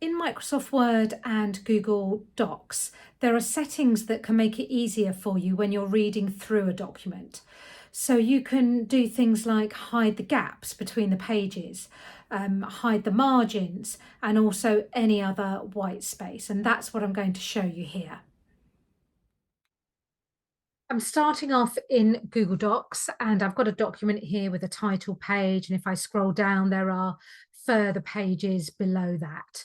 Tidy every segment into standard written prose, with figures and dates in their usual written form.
In Microsoft Word and Google Docs, there are settings that can make it easier for you when you're reading through a document. So you can do things like hide the gaps between the pages, hide the margins, and also any other white space. And that's what I'm going to show you here. I'm starting off in Google Docs, and I've got a document here with a title page. And if I scroll down, there are further pages below that.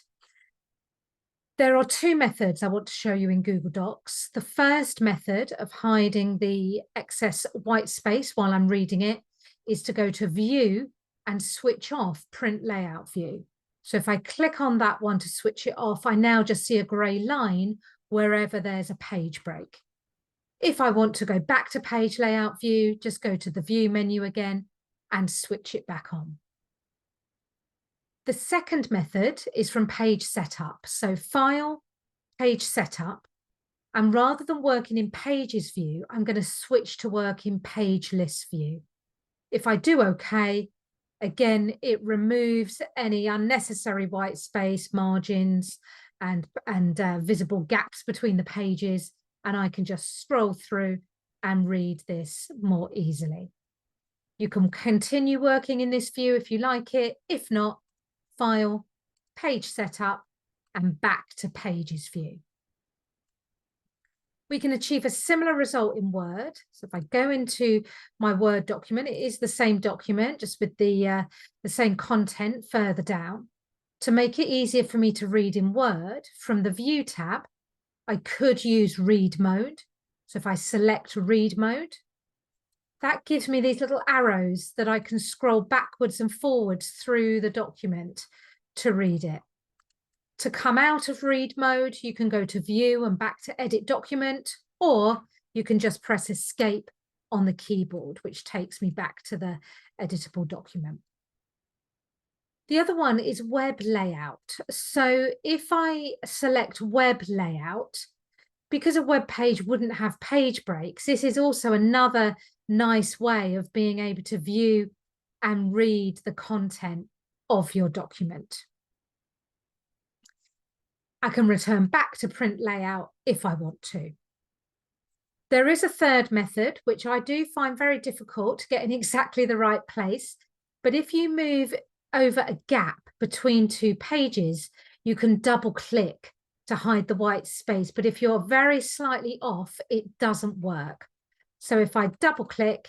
There are two methods I want to show you in Google Docs. The first method of hiding the excess white space while I'm reading it is to go to View and switch off Print Layout View. So if I click on that one to switch it off, I now just see a grey line wherever there's a page break. If I want to go back to Page Layout View, just go to the View menu again and switch it back on. The second method is from Page Setup. So File, Page Setup, and rather than working in Pages View, I'm going to switch to work in Page List View. If I do OK, again, it removes any unnecessary white space, margins, and visible gaps between the pages, and I can just scroll through and read this more easily. You can continue working in this view if you like it. If not, File, Page Setup, and back to Pages View. We can achieve a similar result in Word. So if I go into my Word document, it is the same document, just with the same content further down. To make it easier for me to read in Word, from the View tab, I could use Read Mode. So if I select Read Mode, that gives me these little arrows that I can scroll backwards and forwards through the document to read it. To come out of read mode, you can go to View and back to Edit Document, or you can just press Escape on the keyboard, which takes me back to the editable document. The other one is Web Layout. So if I select Web Layout, because a web page wouldn't have page breaks, this is also another nice way of being able to view and read the content of your document. I can return back to print layout if I want to. There is a third method, which I do find very difficult to get in exactly the right place. But if you move over a gap between two pages, you can double click to hide the white space. But if you're very slightly off, it doesn't work. So if I double click,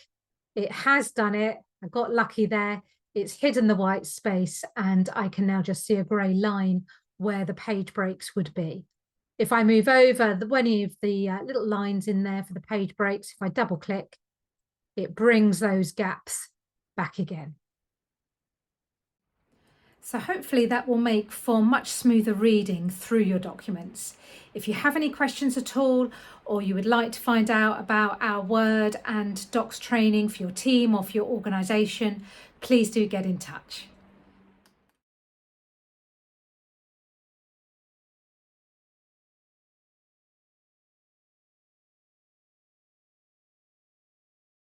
it has done it. I got lucky there. It's hidden the white space, and I can now just see a grey line where the page breaks would be. If I move over any of the little lines in there for the page breaks, if I double click, it brings those gaps back again. So hopefully that will make for much smoother reading through your documents. If you have any questions at all, or you would like to find out about our Word and Docs training for your team or for your organisation, please do get in touch.